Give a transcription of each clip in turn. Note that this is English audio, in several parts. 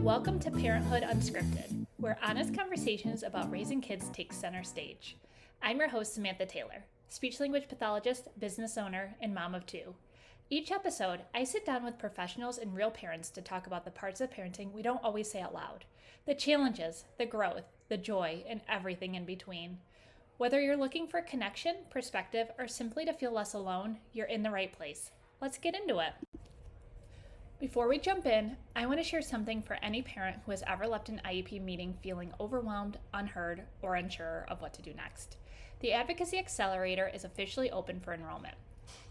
Welcome to Parenthood Unscripted, where honest conversations about raising kids take center stage. I'm your host, Samantha Taylor, speech language pathologist, business owner, and mom of two. Each episode, I sit down with professionals and real parents to talk about the parts of parenting we don't always say out loud, the challenges, the growth, the joy, and everything in between. Whether you're looking for connection, perspective, or simply to feel less alone, you're in the right place. Let's get into it. Before we jump in, I want to share something for any parent who has ever left an IEP meeting feeling overwhelmed, unheard, or unsure of what to do next. The Advocacy Accelerator is officially open for enrollment.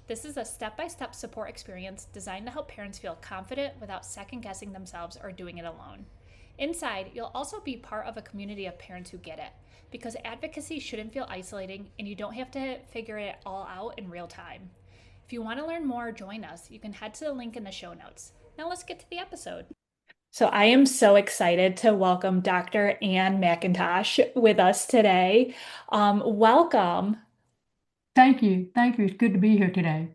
This is a step-by-step support experience designed to help parents feel confident without second-guessing themselves or doing it alone. Inside, you'll also be part of a community of parents who get it, because advocacy shouldn't feel isolating and you don't have to figure it all out in real time. If you want to learn more or join us, you can head to the link in the show notes. Now let's get to the episode. So I am so excited to welcome Dr. Ann McIntosh with us today. Welcome. Thank you. Thank you. It's good to be here today.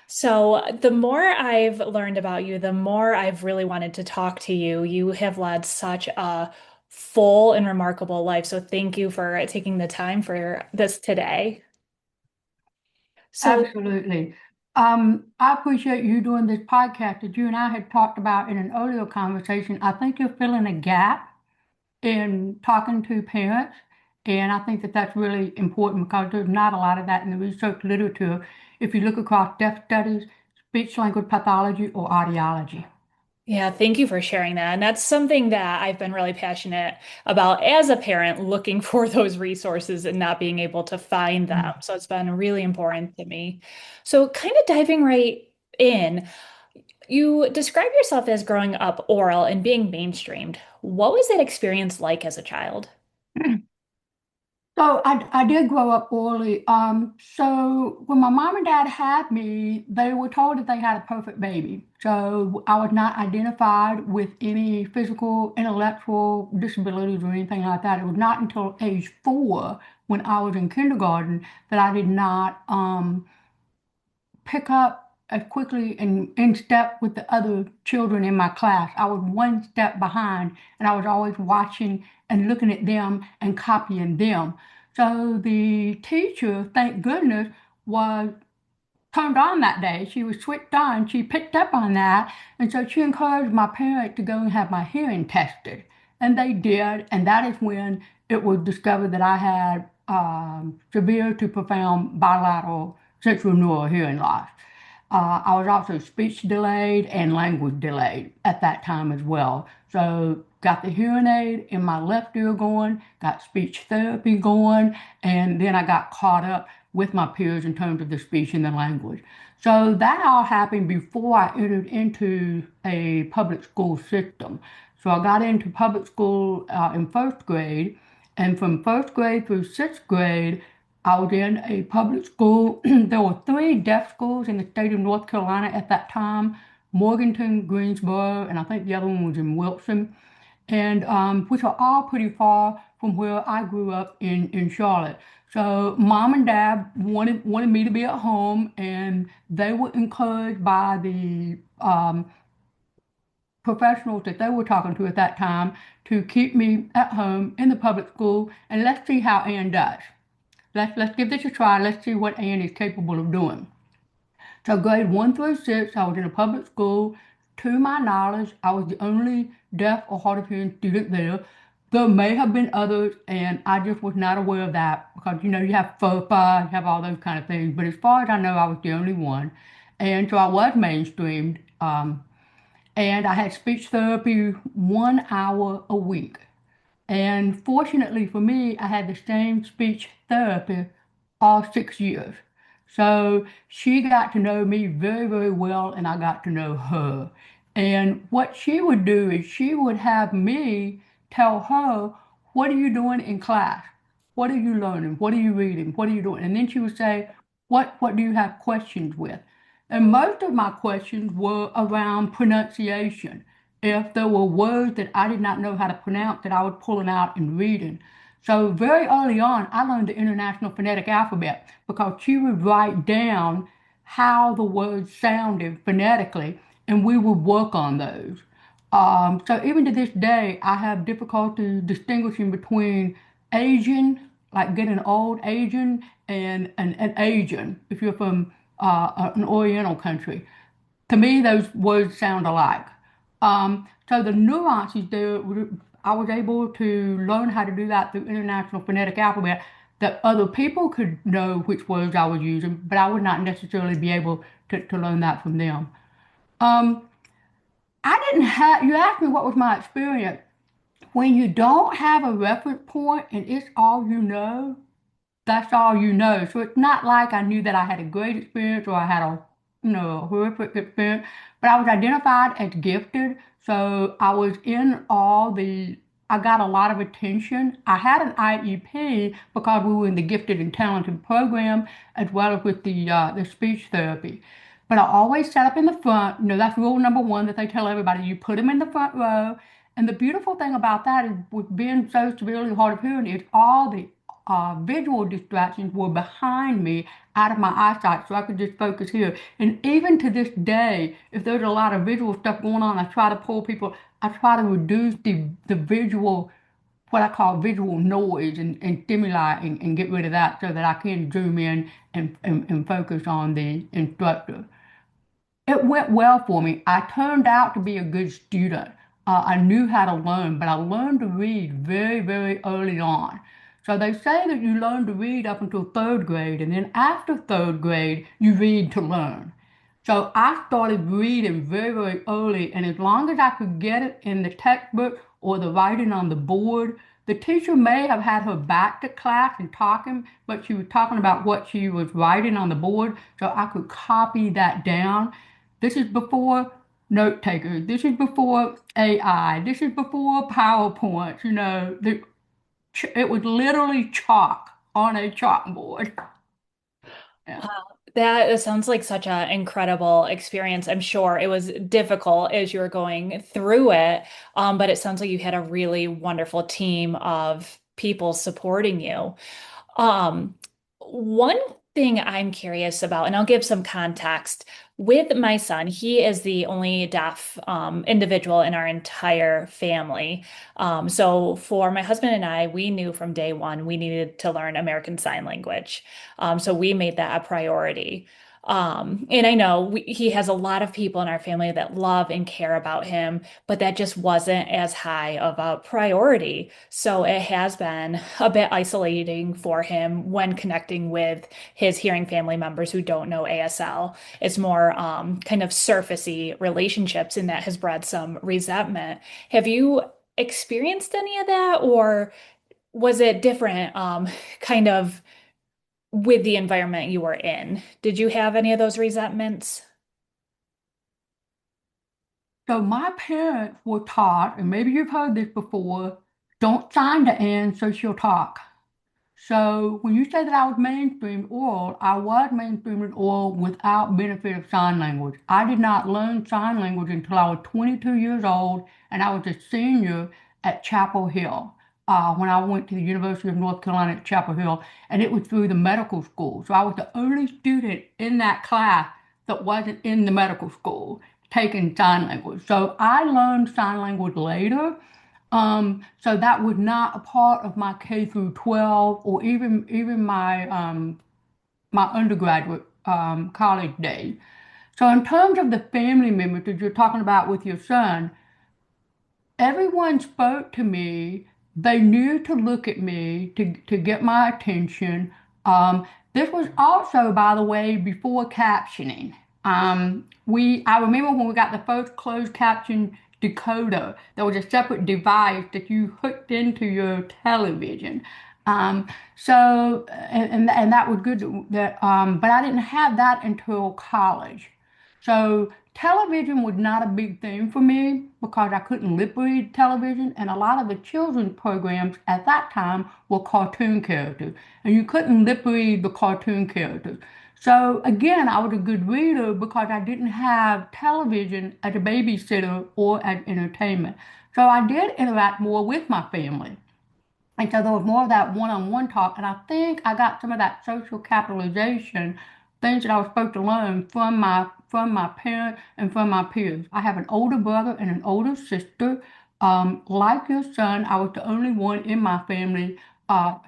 So the more I've learned about you, the more I've really wanted to talk to you. You have led such a full and remarkable life. So thank you for taking the time for this today. So Absolutely. I appreciate you doing this podcast that you and I had talked about in an earlier conversation. I think you're filling a gap in talking to parents, and I think that that's really important because there's not a lot of that in the research literature if you look across deaf studies, speech language pathology, or audiology. yeah, thank you for sharing that. And that's something that I've been really passionate about as a parent, looking for those resources and not being able to find them. So it's been really important to me. So, kind of diving right in, you describe yourself as growing up oral and being mainstreamed. What was that experience like as a child? So I did grow up early. So when my mom and dad had me, they were told that they had a perfect baby. So I was not identified with any physical, intellectual disabilities or anything like that. It was not until age 4, when I was in kindergarten, that I did not pick up as quickly and in step with the other children in my class. I was one step behind, and I was always watching and looking at them and copying them. So the teacher, thank goodness, was turned on that day. She was switched on. She picked up on that. And so she encouraged my parents to go and have my hearing tested. And they did. And that is when it was discovered that I had severe to profound bilateral central neural hearing loss. I was also speech delayed and language delayed at that time as well. So got the hearing aid in my left ear going, got speech therapy going, and then I got caught up with my peers in terms of the speech and the language. So that all happened before I entered into a public school system. So I got into public school in first grade, and from first grade through sixth grade, I was in a public school. There were 3 deaf schools in the state of North Carolina at that time: Morganton, Greensboro, and I think the other one was in Wilson, and which are all pretty far from where I grew up in Charlotte. So mom and dad wanted me to be at home, and they were encouraged by the professionals that they were talking to at that time to keep me at home in the public school, and let's see how Ann does. Let's give this a try. Let's see what Ann is capable of doing. So grade 1 through 6, I was in a public school. To my knowledge, I was the only deaf or hard of hearing student there. There may have been others, and I just was not aware of that because, you have FERPA, you have all those kind of things. But as far as I know, I was the only one. And so I was mainstreamed. And I had speech therapy 1 hour a week. And fortunately for me, I had the same speech therapy all 6 years. So she got to know me very, very well, and I got to know her. And what she would do is she would have me tell her, "What are you doing in class? What are you learning? What are you reading? What are you doing?" And then she would say, "What do you have questions with?" And most of my questions were around pronunciation. If there were words that I did not know how to pronounce, that I would pull them out and reading. So very early on, I learned the International Phonetic Alphabet because she would write down how the words sounded phonetically, and we would work on those. So even to this day, I have difficulty distinguishing between Asian, like getting old Asian, and an Asian, if you're from an Oriental country. To me, those words sound alike. So the nuances there, I was able to learn how to do that through International Phonetic Alphabet, that other people could know which words I was using, but I would not necessarily be able to learn that from them. Um, I didn't have, you asked me what was my experience. When you don't have a reference point and it's all you know, that's all you know. So it's not like I knew that I had a great experience or I had a, a horrific experience, but I was identified as gifted. So I was in I got a lot of attention. I had an IEP because we were in the gifted and talented program as well as with the speech therapy. But I always sat up in the front. That's rule number one that they tell everybody. You put them in the front row. And the beautiful thing about that is with being so severely hard of hearing is all the visual distractions were behind me out of my eyesight so I could just focus here. And even to this day, if there's a lot of visual stuff going on, I try to reduce the visual, what I call visual noise and stimuli and get rid of that so that I can zoom in and focus on the instructor. It went well for me. I turned out to be a good student. I knew how to learn, but I learned to read very, very early on. So they say that you learn to read up until third grade, and then after third grade, you read to learn. So I started reading very, very early, and as long as I could get it in the textbook or the writing on the board, the teacher may have had her back to class and talking, but she was talking about what she was writing on the board, so I could copy that down. This is before note takers. This is before AI. This is before PowerPoint. It was literally chalk on a chalkboard. Yeah. Wow. That sounds like such an incredible experience. I'm sure it was difficult as you were going through it, but it sounds like you had a really wonderful team of people supporting you. Um, One thing I'm curious about, and I'll give some context with my son, he is the only deaf individual in our entire family. So for my husband and I, we knew from day one we needed to learn American Sign Language. So we made that a priority. And I know he has a lot of people in our family that love and care about him, but that just wasn't as high of a priority. So it has been a bit isolating for him when connecting with his hearing family members who don't know ASL. It's more kind of surfacey relationships, and that has bred some resentment. Have you experienced any of that, or was it different, kind of with the environment you were in? Did you have any of those resentments? So my parents were taught, and maybe you've heard this before, don't sign to Anne so she'll talk. So when you say that I was mainstreamed oral, I was mainstreamed oral without benefit of sign language. I did not learn sign language until I was 22 years old, and I was a senior at Chapel Hill when I went to the University of North Carolina at Chapel Hill, and it was through the medical school. So I was the only student in that class that wasn't in the medical school taking sign language. So I learned sign language later. So that was not a part of my K through 12 or even my undergraduate college days. So in terms of the family members that you're talking about with your son, everyone spoke to me. They knew to look at me to get my attention. This was also, by the way, before captioning. I remember when we got the first closed caption decoder, there was a separate device that you hooked into your television. And that was good but I didn't have that until college. So television was not a big thing for me because I couldn't lip read television, and a lot of the children's programs at that time were cartoon characters, and you couldn't lip read the cartoon characters. So again, I was a good reader because I didn't have television as a babysitter or as entertainment. So I did interact more with my family. And so there was more of that one-on-one talk, and I think I got some of that social capitalization, things that I was supposed to learn from my parents and from my peers. I have an older brother and an older sister. Like your son, I was the only one in my family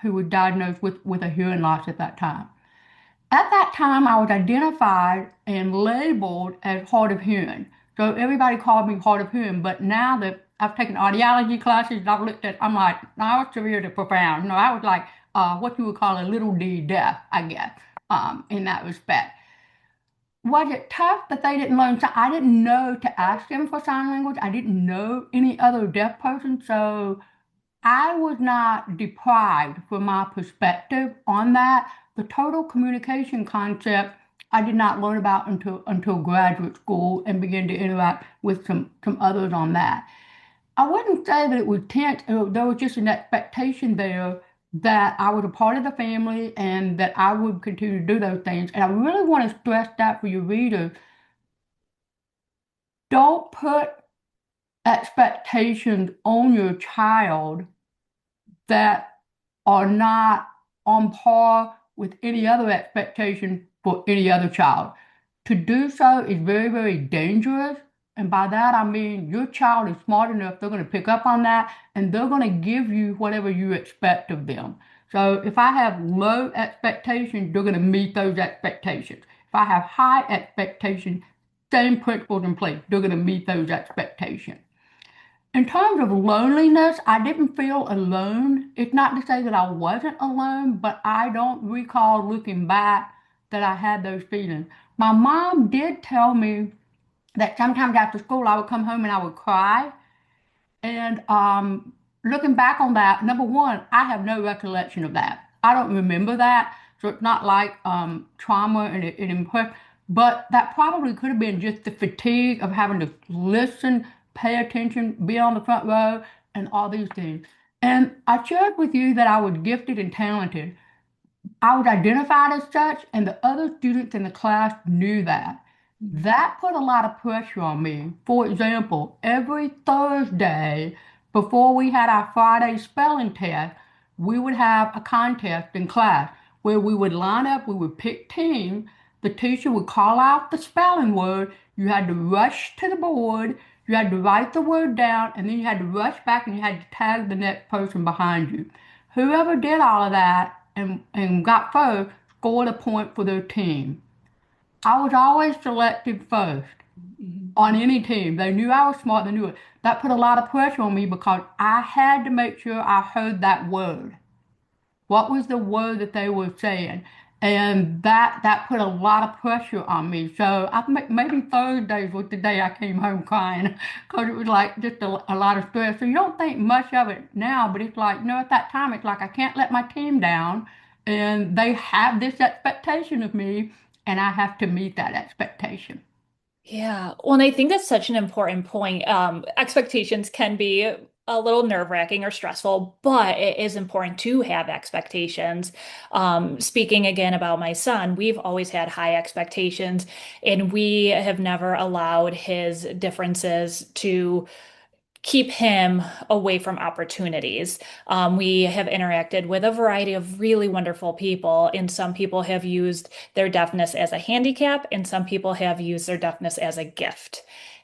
who was diagnosed with a hearing loss at that time. At that time, I was identified and labeled as hard of hearing. So everybody called me hard of hearing. But now that I've taken audiology classes, I've looked at, I'm like, no, I was severe to profound. No, I was like what you would call a little d deaf, I guess, in that respect. Was it tough that they didn't learn? I didn't know to ask them for sign language. I didn't know any other deaf person. So I was not deprived from my perspective on that. The total communication concept I did not learn about until graduate school and begin to interact with some others on that. I wouldn't say that it was tense. There was just an expectation there that I was a part of the family and that I would continue to do those things. And I really want to stress that for your readers. Don't put expectations on your child that are not on par with any other expectation for any other child. To do so is very, very dangerous. And by that, I mean your child is smart enough, they're going to pick up on that and they're going to give you whatever you expect of them. So if I have low expectations, they're going to meet those expectations. If I have high expectations, same principles in place, they're going to meet those expectations. In terms of loneliness, I didn't feel alone. It's not to say that I wasn't alone, but I don't recall looking back that I had those feelings. My mom did tell me that sometimes after school I would come home and I would cry. And looking back on that, number one, I have no recollection of that. I don't remember that. So it's not like trauma and it impressed. But that probably could have been just the fatigue of having to listen, pay attention, be on the front row, and all these things. And I shared with you that I was gifted and talented. I was identified as such, and the other students in the class knew that. That put a lot of pressure on me. For example, every Thursday before we had our Friday spelling test, we would have a contest in class where we would line up, we would pick teams. The teacher would call out the spelling word. You had to rush to the board, you had to write the word down, and then you had to rush back and you had to tag the next person behind you. Whoever did all of that and got first scored a point for their team. I was always selected first on any team. They knew I was smart, they knew it. That put a lot of pressure on me because I had to make sure I heard that word. What was the word that they were saying? And that put a lot of pressure on me. So I think maybe Thursdays was the day I came home crying because it was like just a lot of stress. So you don't think much of it now, but it's like, at that time, it's like I can't let my team down. And they have this expectation of me, and I have to meet that expectation. Yeah. Well, and I think that's such an important point. Expectations can be a little nerve-wracking or stressful, but it is important to have expectations. Speaking again about my son, we've always had high expectations, and we have never allowed his differences to keep him away from opportunities. We have interacted with a variety of really wonderful people, and some people have used their deafness as a handicap, and some people have used their deafness as a gift.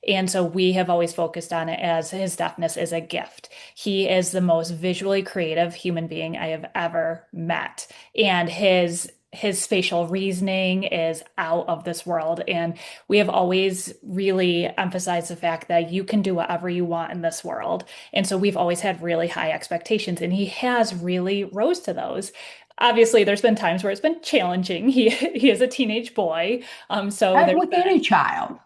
And so we have always focused on it as his deafness is a gift. He is the most visually creative human being I have ever met. And his spatial reasoning is out of this world. And we have always really emphasized the fact that you can do whatever you want in this world. And so we've always had really high expectations, and he has really rose to those. Obviously, there's been times where it's been challenging. He is a teenage boy, so As there's with any child.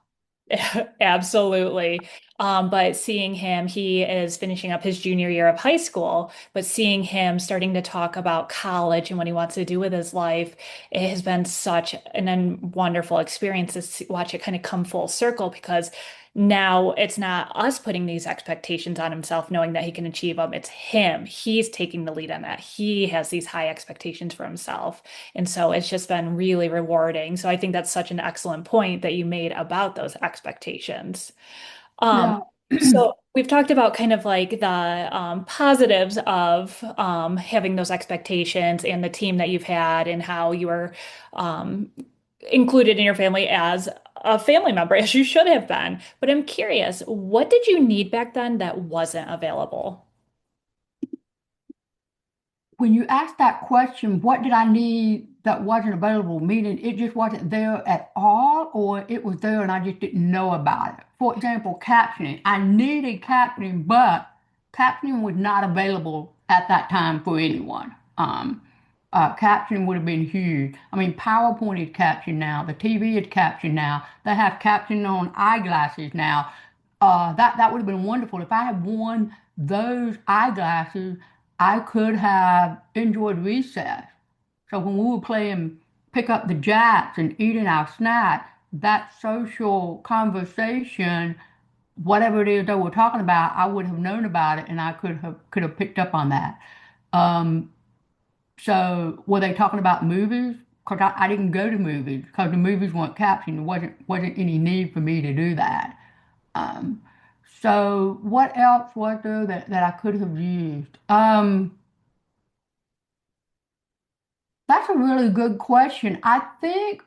Absolutely. But seeing him, he is finishing up his junior year of high school, but seeing him starting to talk about college and what he wants to do with his life, it has been such wonderful experience to watch it kind of come full circle because now it's not us putting these expectations on himself, knowing that he can achieve them. It's him. He's taking the lead on that. He has these high expectations for himself. And so it's just been really rewarding. So I think that's such an excellent point that you made about those expectations. Um, Yeah. so we've talked about kind of like the positives of having those expectations and the team that you've had and how you were included in your family as a family member, as you should have been. But I'm curious, what did you need back then that wasn't available? When you ask that question, what did I need that wasn't available? Meaning it just wasn't there at all, or it was there and I just didn't know about it. For example, captioning. I needed captioning, but captioning was not available at that time for anyone. Captioning would have been huge. I mean, PowerPoint is captioned now. The TV is captioned now. They have captioning on eyeglasses now. That would have been wonderful. If I had worn those eyeglasses, I could have enjoyed recess. So when we were playing pick up the jacks and eating our snack, that social conversation, whatever it is that we're talking about, I would have known about it and I could have picked up on that. Um, so were they talking about movies? Because I didn't go to movies because the movies weren't captioned. There wasn't any need for me to do that. Um, so what else was there that I could have used? That's a really good question. I think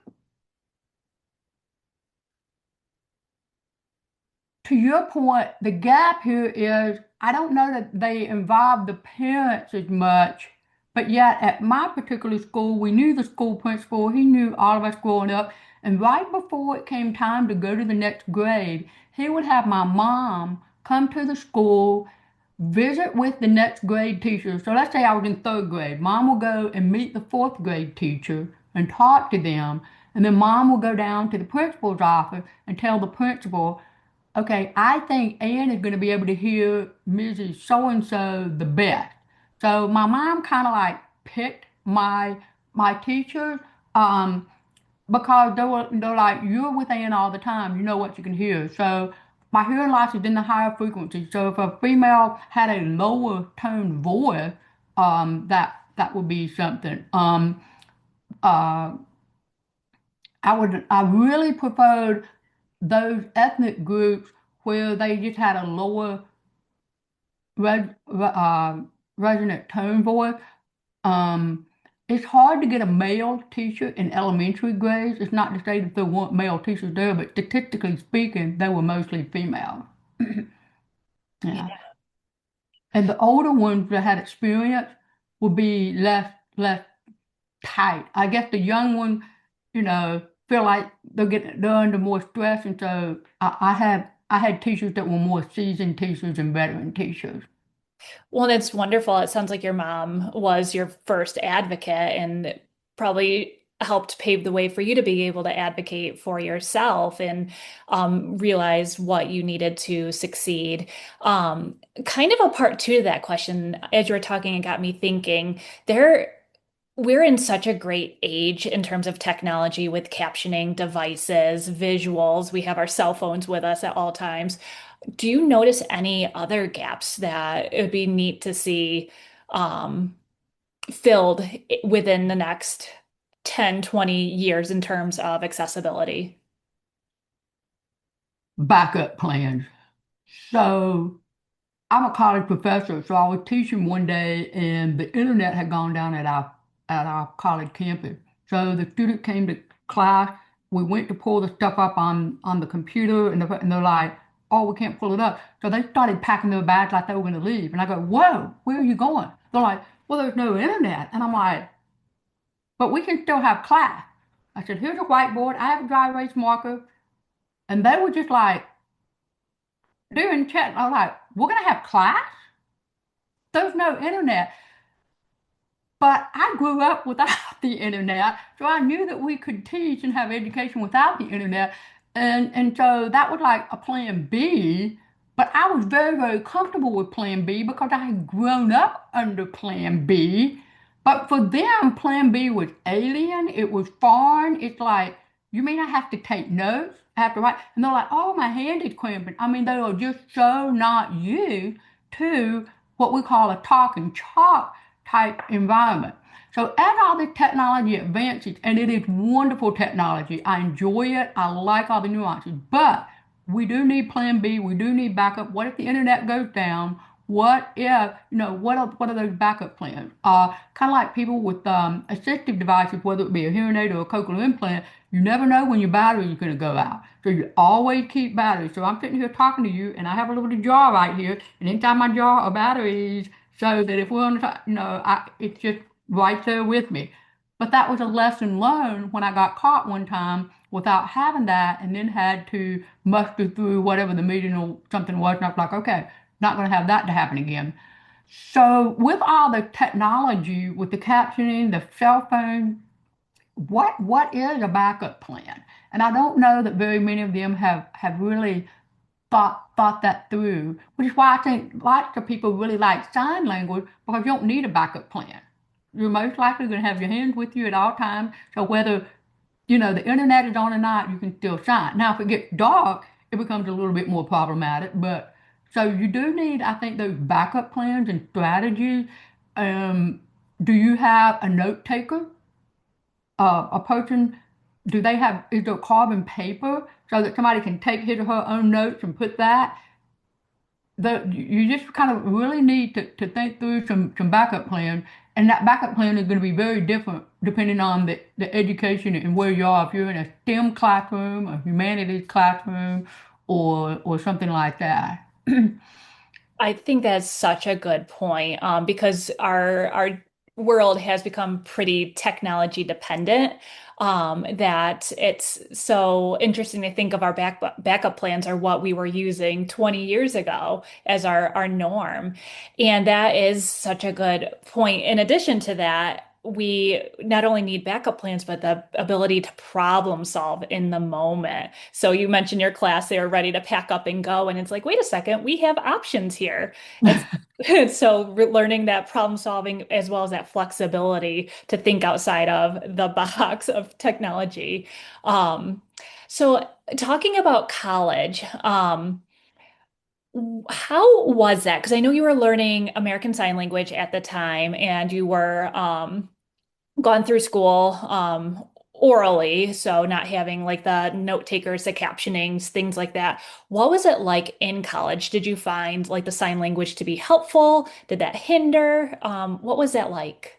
to your point, the gap here is I don't know that they involve the parents as much, but yet at my particular school, we knew the school principal, he knew all of us growing up, and right before it came time to go to the next grade, he would have my mom come to the school, visit with the next grade teacher. So let's say I was in third grade. Mom will go and meet the fourth grade teacher and talk to them. And then mom will go down to the principal's office and tell the principal, okay, I think Ann is going to be able to hear Mrs. So-and-so the best. So my mom kind of like picked my teachers because they're like, you're with Ann all the time, you know what you can hear. So my hearing loss is in the higher frequency. So if a female had a lower tone voice, that would be something. Uh, I really preferred those ethnic groups where they just had a lower resonant tone voice. Um, it's hard to get a male teacher in elementary grades. It's not to say that there weren't male teachers there, but statistically speaking, they were mostly female. Yeah. Yeah. And the older ones that had experience would be less tight. I guess the young ones, feel like they're under more stress, and so I had teachers that were more seasoned teachers and veteran teachers. Well, it's wonderful. It sounds like your mom was your first advocate and probably helped pave the way for you to be able to advocate for yourself and realize what you needed to succeed. Kind of a part two to that question, as you were talking, it got me thinking we're in such a great age in terms of technology with captioning devices, visuals. We have our cell phones with us at all times. Do you notice any other gaps that it would be neat to see um, filled within the next 10, 20 years in terms of accessibility? Backup plans. So I'm a college professor, so I was teaching one day, and the internet had gone down at our college campus. So the student came to class. We went to pull the stuff up on the computer, and they're like, "Oh, we can't pull it up." So they started packing their bags like they were going to leave, and I go, "Whoa, where are you going?" They're like, "Well, there's no internet," and I'm like, "But we can still have class." I said, "Here's a whiteboard. I have a dry erase marker," and they were just like doing chat. I was like, "We're going to have class? There's no internet." But I grew up without the internet, so I knew that we could teach and have education without the internet. And so that was like a plan B. But I was very, very comfortable with plan B because I had grown up under plan B. But for them, plan B was alien, it was foreign. It's like, you mean I have to take notes? I have to write? And they're like, oh, my hand is cramping. I mean, they are just so not used to what we call a talk and chalk type environment. So as all this technology advances, and it is wonderful technology, I enjoy it, I like all the nuances, but we do need plan B, we do need backup. What if the internet goes down? What if, what are those backup plans? Kind of like people with assistive devices, whether it be a hearing aid or a cochlear implant, you never know when your battery is going to go out. So you always keep batteries. So I'm sitting here talking to you, and I have a little jar right here, and inside my jar are batteries, so that if we're on the, it's just right there with me. But that was a lesson learned when I got caught one time without having that, and then had to muster through whatever the meeting or something was. And I was like, okay, not going to have that to happen again. So with all the technology, with the captioning, the cell phone, what is a backup plan? And I don't know that very many of them have really thought that through, which is why I think lots of people really like sign language because you don't need a backup plan. You're most likely going to have your hands with you at all times. So whether the internet is on or not, you can still sign. Now, if it gets dark, it becomes a little bit more problematic. But so you do need, I think, those backup plans and strategies. Um, do you have a note taker? A person, do they have, is there carbon paper so that somebody can take his or her own notes and put that? You just kind of really need to think through some backup plans, and that backup plan is going to be very different depending on the education and where you are. If you're in a STEM classroom, a humanities classroom, or something like that. I think that's such a good point, because our world has become pretty technology dependent. That it's so interesting to think of our backup plans are what we were using 20 years ago as our norm. And that is such a good point. In addition to that, we not only need backup plans, but the ability to problem solve in the moment. So you mentioned your class, they were ready to pack up and go. And it's like, wait a second, we have options here. And so learning that problem solving as well as that flexibility to think outside of the box of technology. Um, so talking about college, how was that? Because I know you were learning American Sign Language at the time and you were gone through school orally, so not having like the note takers, the captionings, things like that. What was it like in college? Did you find like the sign language to be helpful? Did that hinder? What was that like?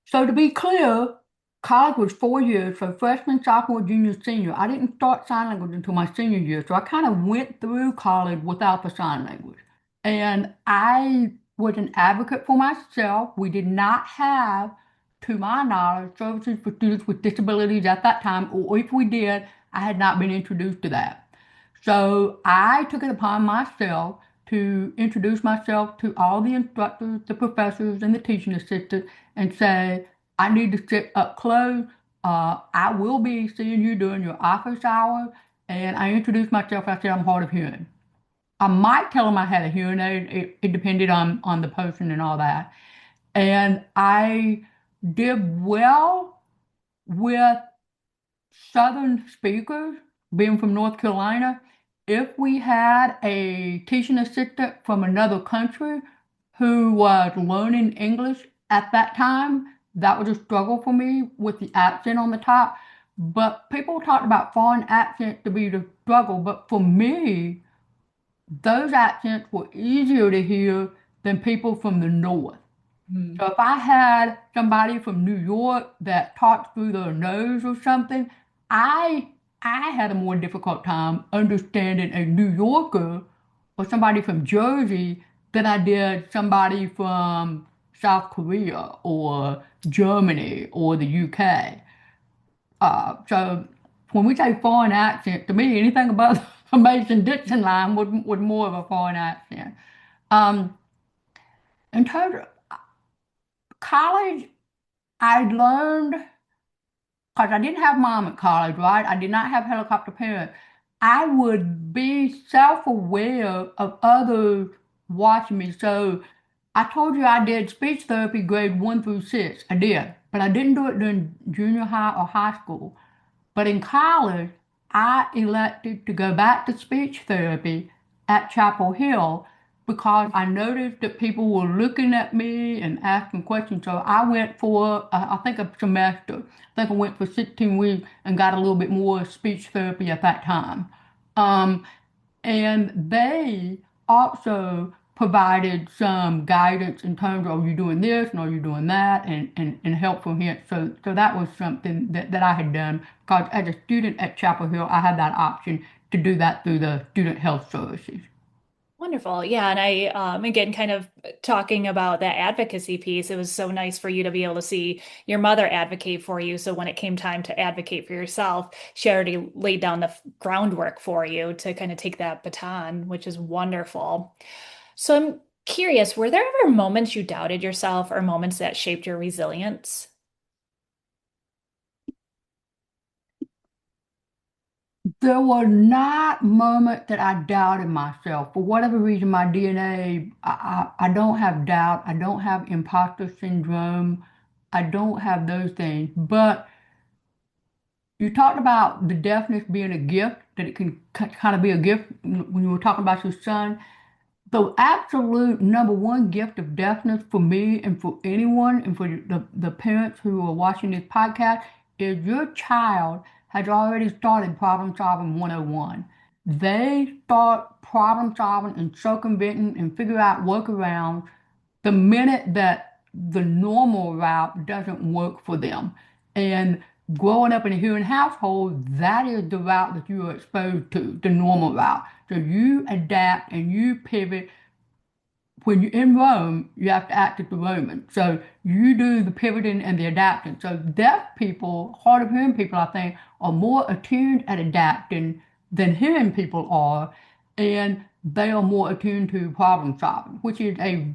So to be clear, college was 4 years, so freshman, sophomore, junior, senior. I didn't start sign language until my senior year, so I kind of went through college without the sign language. And I was an advocate for myself. We did not have, to my knowledge, services for students with disabilities at that time, or if we did, I had not been introduced to that. So I took it upon myself to introduce myself to all the instructors, the professors, and the teaching assistants and say, I need to sit up close. I will be seeing you during your office hours. And I introduced myself. I said, I'm hard of hearing. I might tell them I had a hearing aid. It depended on the person and all that. And I did well with Southern speakers, being from North Carolina. If we had a teaching assistant from another country who was learning English at that time, that was a struggle for me with the accent on the top. But people talked about foreign accents to be the struggle. But for me, those accents were easier to hear than people from the North. Hmm. So if I had somebody from New York that talked through their nose or something, I I had a more difficult time understanding a New Yorker or somebody from Jersey than I did somebody from South Korea or Germany or the UK. So when we say foreign accent, to me, anything above the Mason-Dixon line was more of a foreign accent. Um, in terms of college, I learned because I didn't have mom at college, right? I did not have helicopter parents. I would be self-aware of others watching me. So I told you I did speech therapy grade 1 through 6. I did, but I didn't do it during junior high or high school. But in college, I elected to go back to speech therapy at Chapel Hill because I noticed that people were looking at me and asking questions. So I went for, I think, a semester. I think I went for 16 weeks and got a little bit more speech therapy at that time. Um, and they also provided some guidance in terms of, are you doing this and are you doing that, and helpful hints. So that was something that I had done because as a student at Chapel Hill, I had that option to do that through the Student Health Services. Wonderful. Yeah. And I, again, kind of talking about that advocacy piece, it was so nice for you to be able to see your mother advocate for you. So when it came time to advocate for yourself, she already laid down the groundwork for you to kind of take that baton, which is wonderful. So I'm curious, were there ever moments you doubted yourself or moments that shaped your resilience? There were not moments that I doubted myself. For whatever reason, my DNA, I don't have doubt. I don't have imposter syndrome. I don't have those things. But you talked about the deafness being a gift, that it can kind of be a gift when you were talking about your son. The absolute number one gift of deafness for me and for anyone and for the parents who are watching this podcast is your child has already started problem solving 101. They start problem solving and circumventing and figure out workarounds the minute that the normal route doesn't work for them. And growing up in a hearing household, that is the route that you are exposed to, the normal route. So you adapt and you pivot. When you're in Rome, you have to act as the Romans. So you do the pivoting and the adapting. So deaf people, hard of hearing people, I think, are more attuned at adapting than hearing people are, and they are more attuned to problem solving, which is a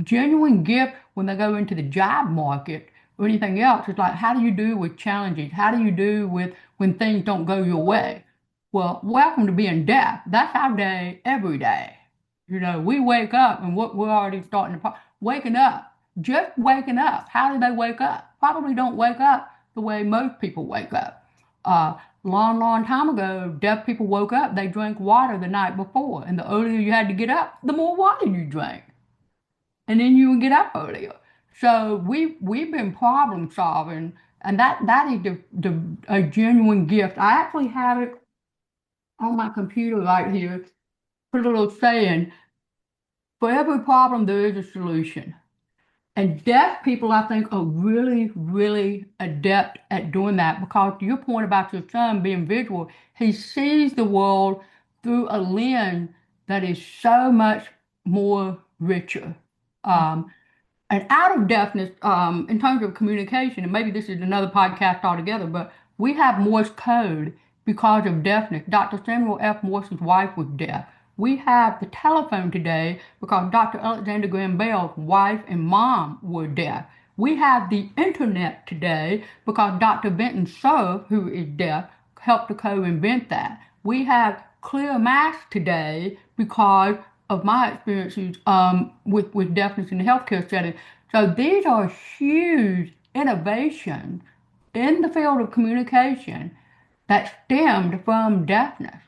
genuine gift when they go into the job market or anything else. It's like, how do you do with challenges? How do you do with when things don't go your way? Well, welcome to being deaf. That's our day every day. We wake up and we're already starting to waking up, just waking up. How do they wake up? Probably don't wake up the way most people wake up. Long, long time ago, deaf people woke up, they drank water the night before, and the earlier you had to get up, the more water you drank, and then you would get up earlier. So we've been problem solving, and that is a genuine gift. I actually have it on my computer right here. Put a little saying, for every problem, there is a solution. And deaf people, I think, are really, really adept at doing that because to your point about your son being visual, he sees the world through a lens that is so much more richer. Um, and out of deafness, in terms of communication, and maybe this is another podcast altogether, but we have Morse code because of deafness. Dr. Samuel F. Morse's wife was deaf. We have the telephone today because Dr. Alexander Graham Bell's wife and mom were deaf. We have the internet today because Dr. Benton Cerf, who is deaf, helped to co-invent that. We have clear mass today because of my experiences with deafness in the healthcare setting. So these are huge innovations in the field of communication that stemmed from deafness.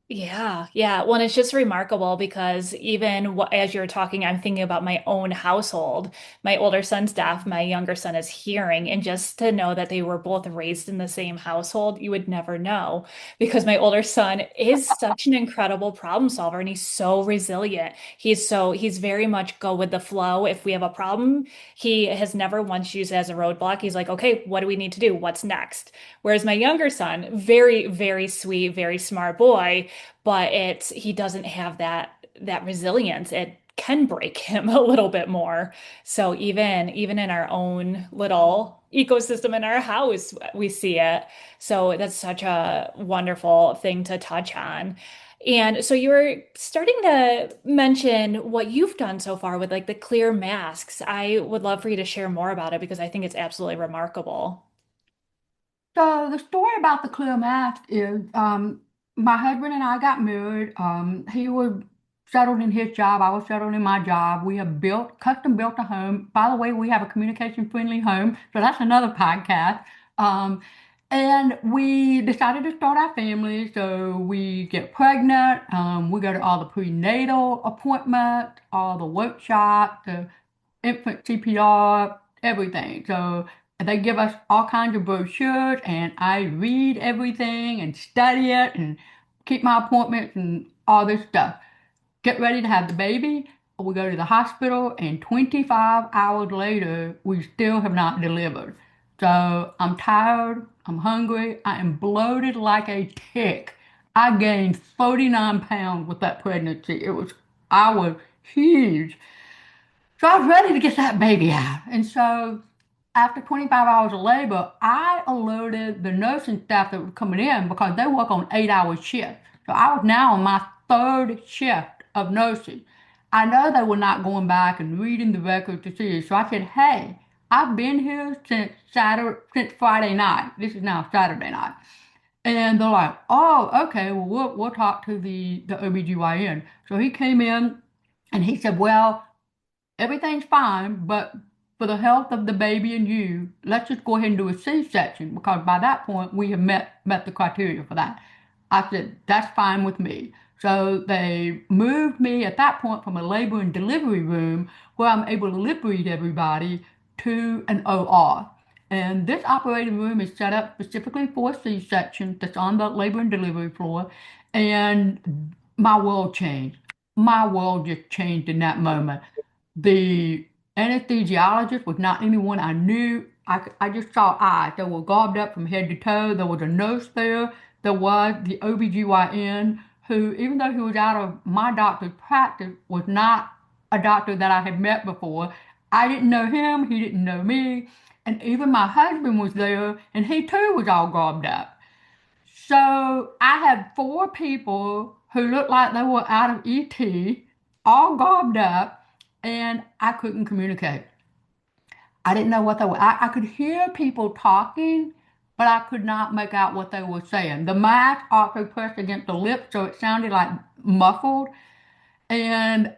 Yeah, yeah. Well, and it's just remarkable because even as you're talking, I'm thinking about my own household. My older son's deaf, my younger son is hearing, and just to know that they were both raised in the same household, you would never know because my older son is such an incredible problem solver and he's so resilient. He's very much go with the flow. If we have a problem, he has never once used it as a roadblock. He's like, okay, what do we need to do? What's next? Whereas my younger son, very, very sweet, very smart boy, but he doesn't have that resilience. It can break him a little bit more. So even in our own little ecosystem in our house, we see it. So that's such a wonderful thing to touch on. And so you were starting to mention what you've done so far with like the clear masks. I would love for you to share more about it because I think it's absolutely remarkable. So the story about the clear mask is my husband and I got married. He was settled in his job. I was settled in my job. We have custom built a home. By the way, we have a communication friendly home. So that's another podcast. Um, and we decided to start our family. So we get pregnant. We go to all the prenatal appointments, all the workshops, the infant CPR, everything. So they give us all kinds of brochures, and I read everything and study it and keep my appointments and all this stuff. get ready to have the baby. We go to the hospital, and 25 hours later, we still have not delivered. So I'm tired, I'm hungry, I am bloated like a tick. I gained 39 pounds with that pregnancy. I was huge. So I was ready to get that baby out. And so after 25 hours of labor, I alerted the nursing staff that were coming in because they work on 8-hour shifts. So I was now on my third shift of nursing. I know they were not going back and reading the record to see it. So I said, hey, I've been here since Friday night. This is now Saturday night. And they're like, oh, okay, well, we'll talk to the OBGYN. So he came in and he said, well, everything's fine, but for the health of the baby and you, let's just go ahead and do a C-section because by that point we have met the criteria for that. I said, that's fine with me. So they moved me at that point from a labor and delivery room where I'm able to lip read everybody to an OR. And this operating room is set up specifically for a C-section that's on the labor and delivery floor. And my world changed. My world just changed in that moment. The anesthesiologist was not anyone I knew. I just saw eyes. They were garbed up from head to toe. There was a nurse there. There was the OBGYN who, even though he was out of my doctor's practice, was not a doctor that I had met before. I didn't know him. He didn't know me. And even my husband was there, and he too was all garbed up. So I had four people who looked like they were out of ET, all garbed up, and I couldn't communicate. I didn't know what they were. I could hear people talking, but I could not make out what they were saying. The mask also pressed against the lips, so it sounded like muffled. And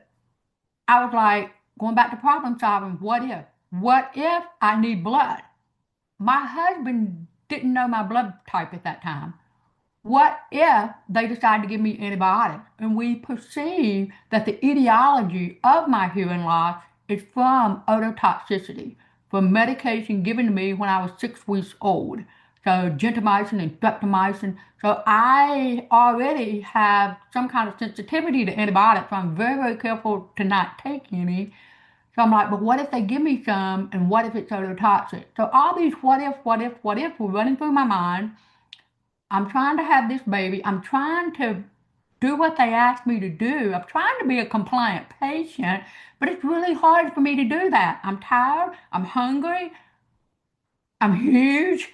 I was like, going back to problem solving, what if? What if I need blood? My husband didn't know my blood type at that time. What if they decide to give me antibiotics and we perceive that the etiology of my hearing loss is from ototoxicity, from medication given to me when I was 6 weeks old? So gentamicin and streptomycin. So I already have some kind of sensitivity to antibiotics. So I'm very, very careful to not take any. So I'm like, but what if they give me some and what if it's ototoxic? So all these what if were running through my mind. I'm trying to have this baby. I'm trying to do what they asked me to do. I'm trying to be a compliant patient, but it's really hard for me to do that. I'm tired. I'm hungry. I'm huge.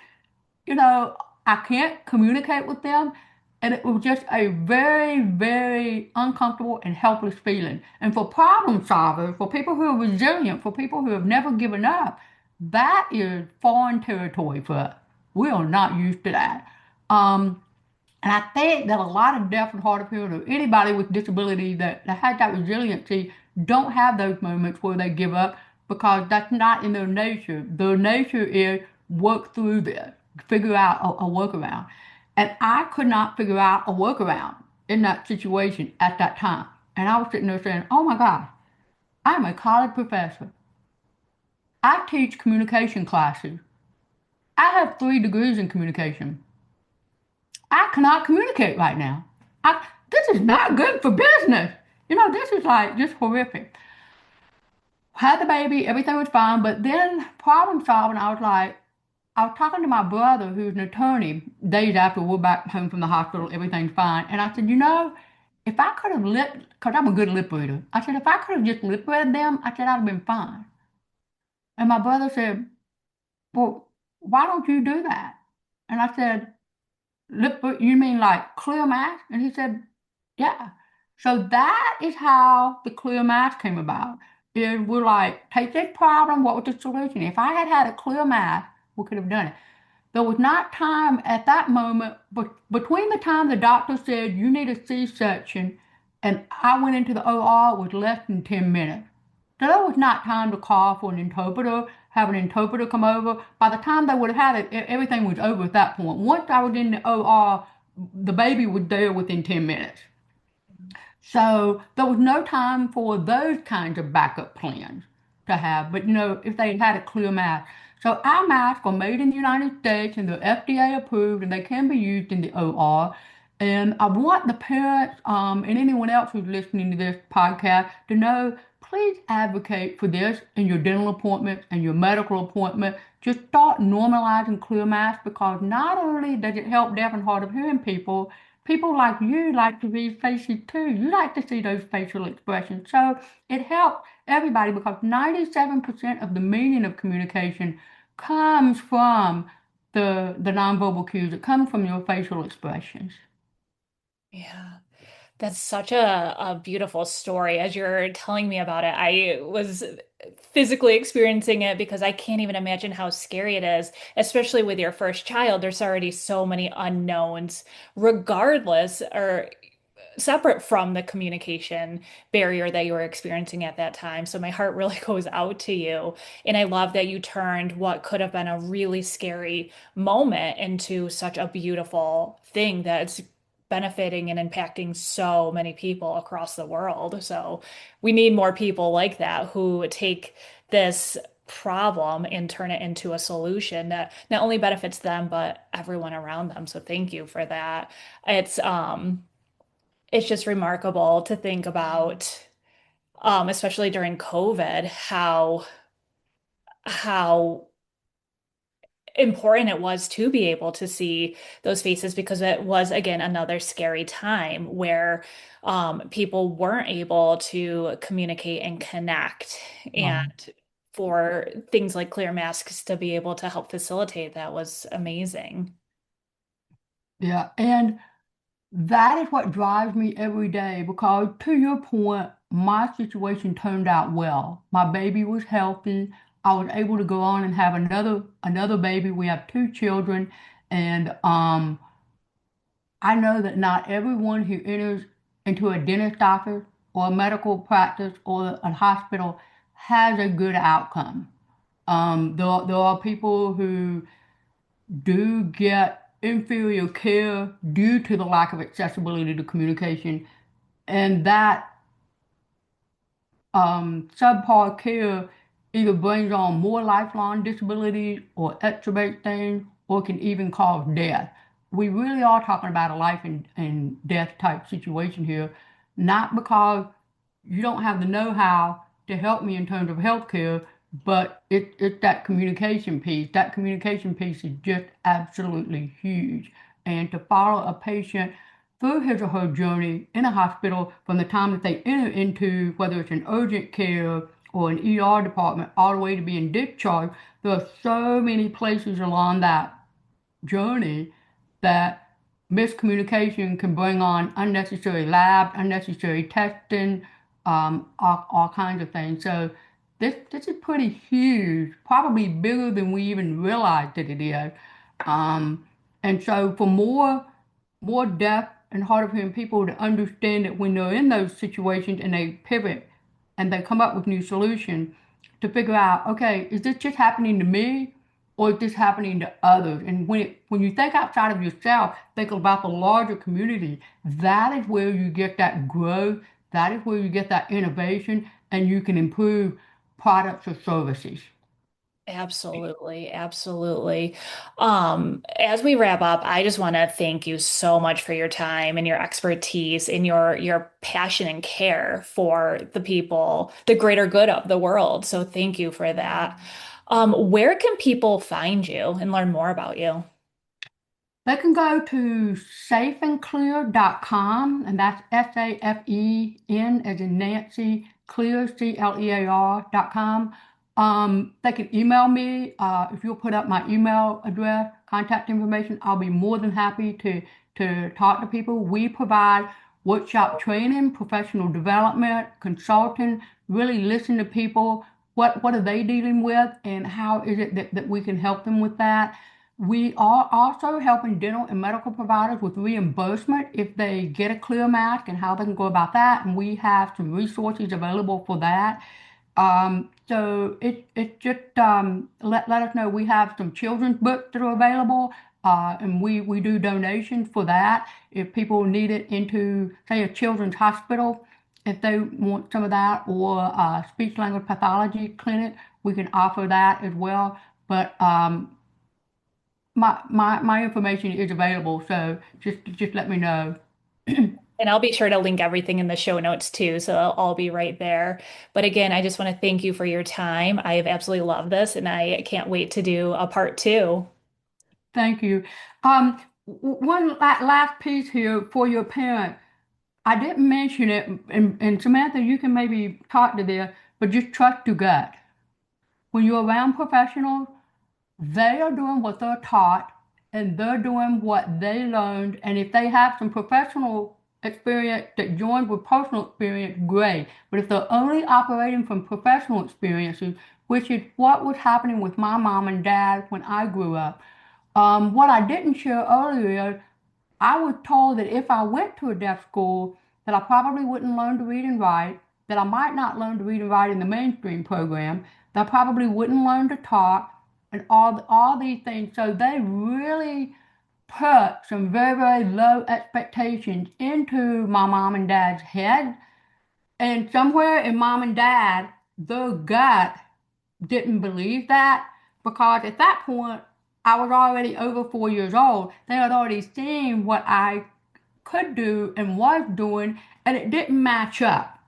You know, I can't communicate with them. And it was just a very, very uncomfortable and helpless feeling. And for problem solvers, for people who are resilient, for people who have never given up, that is foreign territory for us. We are not used to that. Um, and I think that a lot of deaf and hard of hearing, or anybody with disability that has that resiliency, don't have those moments where they give up because that's not in their nature. Their nature is work through this, figure out a workaround. And I could not figure out a workaround in that situation at that time. And I was sitting there saying, oh my God, I'm a college professor. I teach communication classes. I have 3 degrees in communication. I cannot communicate right now. This is not good for business. You know, this is like just horrific. Had the baby, everything was fine, but then problem solving, I was talking to my brother who's an attorney days after we're back home from the hospital, everything's fine. And I said, you know, if I could have because I'm a good lip reader. I said, if I could have just lip read them, I said, I'd have been fine. And my brother said, well, why don't you do that? And I said, lip, you mean like clear mask? And he said, yeah. So that is how the clear mask came about. Is we're like, take this problem, what was the solution? If I had had a clear mask, we could have done it. There was not time at that moment, but between the time the doctor said you need a C-section and I went into the OR was less than 10 minutes. So there was not time to call for an interpreter, have an interpreter come over. By the time they would have had it, everything was over at that point. Once I was in the OR, the baby was there within 10 minutes. So there was no time for those kinds of backup plans to have. But you know, if they had a clear mask. So our masks are made in the United States and they're FDA approved and they can be used in the OR. And I want the parents and anyone else who's listening to this podcast to know, please advocate for this in your dental appointment and your medical appointment. Just start normalizing clear masks because not only does it help deaf and hard of hearing people, people like you like to read faces too. You like to see those facial expressions. So it helps everybody because 97% of the meaning of communication comes from the nonverbal cues. It comes from your facial expressions. Yeah. That's such a beautiful story. As you're telling me about it, I was physically experiencing it because I can't even imagine how scary it is, especially with your first child. There's already so many unknowns, regardless or separate from the communication barrier that you were experiencing at that time. So my heart really goes out to you. And I love that you turned what could have been a really scary moment into such a beautiful thing that's benefiting and impacting so many people across the world. So we need more people like that who take this problem and turn it into a solution that not only benefits them, but everyone around them. So thank you for that. It's um it's just remarkable to think about, especially during COVID, how important it was to be able to see those faces because it was again another scary time where people weren't able to communicate and connect, Right. and for things like clear masks to be able to help facilitate that was amazing. Yeah. And that is what drives me every day because, to your point, my situation turned out well. My baby was healthy. I was able to go on and have another baby. We have two children, and I know that not everyone who enters into a dentist office or a medical practice or a hospital has a good outcome. There are people who do get inferior care due to the lack of accessibility to communication, and that subpar care either brings on more lifelong disabilities or exacerbates things or can even cause death. We really are talking about a life and death type situation here, not because you don't have the know-how to help me in terms of healthcare, but it's that communication piece. That communication piece is just absolutely huge. And to follow a patient through his or her journey in a hospital from the time that they enter into whether it's an urgent care or an ER department all the way to being discharged, there are so many places along that journey that miscommunication can bring on unnecessary labs, unnecessary testing, all kinds of things. So this is pretty huge, probably bigger than we even realize that it is. Um, and so for more deaf and hard of hearing people to understand that when they're in those situations and they pivot and they come up with new solutions to figure out, okay, is this just happening to me or is this happening to others? And when you think outside of yourself, think about the larger community. That is where you get that growth. That is where you get that innovation and you can improve products or services. Absolutely, absolutely. As we wrap up, I just want to thank you so much for your time and your expertise and your passion and care for the people, the greater good of the world. So thank you for that. Where can people find you and learn more about you? They can go to safeandclear.com, and that's SAFEN as in Nancy, clear, CLEAR.com. They can email me. If you'll put up my email address, contact information, I'll be more than happy to talk to people. We provide workshop training, professional development, consulting, really listen to people. What are they dealing with, and how is it that we can help them with that? We are also helping dental and medical providers with reimbursement if they get a clear mask and how they can go about that. And we have some resources available for that. So it just let us know. We have some children's books that are available, and we do donations for that. If people need it into, say, a children's hospital, if they want some of that, or a speech language pathology clinic, we can offer that as well. But my information is available, so just let me know. And I'll be sure to link everything in the show notes too, so it'll all be right there. But again, I just want to thank you for your time. I have absolutely loved this, and I can't wait to do a part two. Thank you. One last piece here for your parent. I didn't mention it, and Samantha, you can maybe talk to this, but just trust your gut. When you're around professionals, they are doing what they're taught and they're doing what they learned. And if they have some professional experience that joins with personal experience, great. But if they're only operating from professional experiences, which is what was happening with my mom and dad when I grew up, what I didn't share earlier, I was told that if I went to a deaf school, that I probably wouldn't learn to read and write, that I might not learn to read and write in the mainstream program, that I probably wouldn't learn to talk, and all these things. So they really put some very, very low expectations into my mom and dad's head. And somewhere in mom and dad, their gut didn't believe that because at that point, I was already over 4 years old. They had already seen what I could do and was doing, and it didn't match up.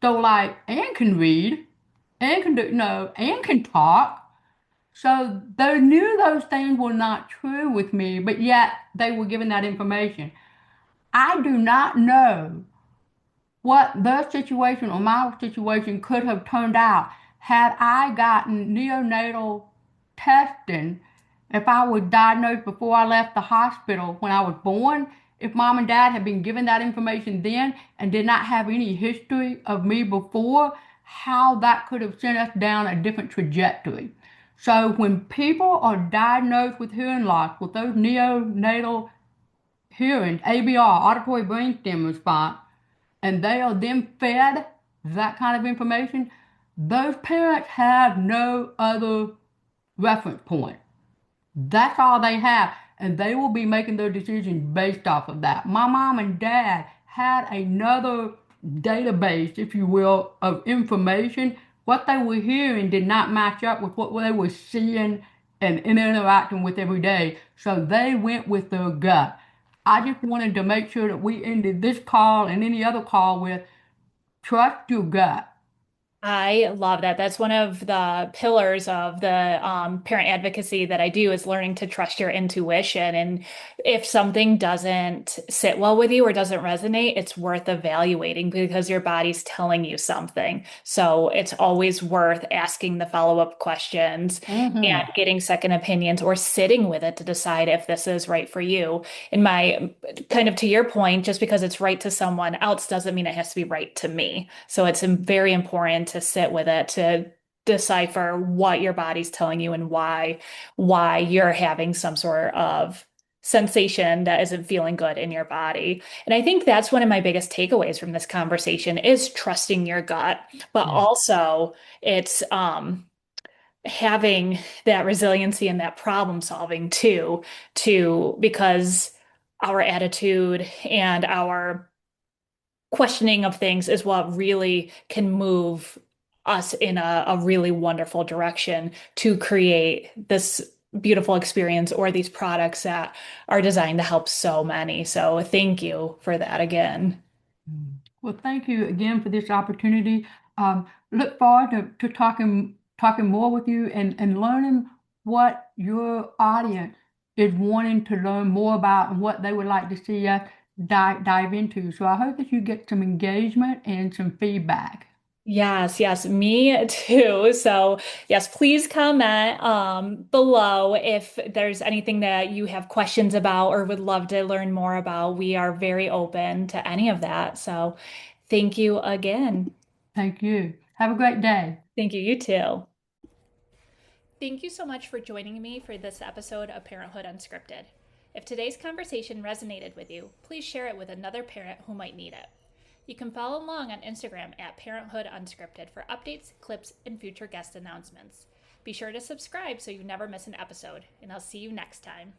So, like, Ann can read, Ann can do, no, Ann can talk. So they knew those things were not true with me, but yet they were given that information. I do not know what their situation or my situation could have turned out had I gotten neonatal testing, if I was diagnosed before I left the hospital when I was born, if mom and dad had been given that information then and did not have any history of me before, how that could have sent us down a different trajectory. So when people are diagnosed with hearing loss, with those neonatal hearing, ABR, auditory brainstem response, and they are then fed that kind of information, those parents have no other reference point. That's all they have, and they will be making their decisions based off of that. My mom and dad had another database, if you will, of information. What they were hearing did not match up with what they were seeing and interacting with every day, so they went with their gut. I just wanted to make sure that we ended this call and any other call with trust your gut. I love that. That's one of the pillars of the parent advocacy that I do is learning to trust your intuition. And if something doesn't sit well with you or doesn't resonate, it's worth evaluating because your body's telling you something. So it's always worth asking the follow-up questions and Mm-hmm. getting second opinions or sitting with it to decide if this is right for you. In my kind of to your point, just because it's right to someone else doesn't mean it has to be right to me. So it's very important to sit with it to decipher what your body's telling you and why you're having some sort of sensation that isn't feeling good in your body. And I think that's one of my biggest takeaways from this conversation is trusting your gut, but Yeah. also it's having that resiliency and that problem solving too, because our attitude and our questioning of things is what really can move us in a really wonderful direction to create this beautiful experience or these products that are designed to help so many. So thank you for that again. Well, thank you again for this opportunity. Look forward to talking more with you and learning what your audience is wanting to learn more about and what they would like to see us dive into. So I hope that you get some engagement and some feedback. Yes, yes, me too. So, yes, please comment below if there's anything that you have questions about or would love to learn more about. We are very open to any of that. So, thank you again. Thank you. Have a great day. Thank you, you too. Thank you so much for joining me for this episode of Parenthood Unscripted. If today's conversation resonated with you, please share it with another parent who might need it. You can follow along on Instagram at Parenthood Unscripted for updates, clips, and future guest announcements. Be sure to subscribe so you never miss an episode, and I'll see you next time.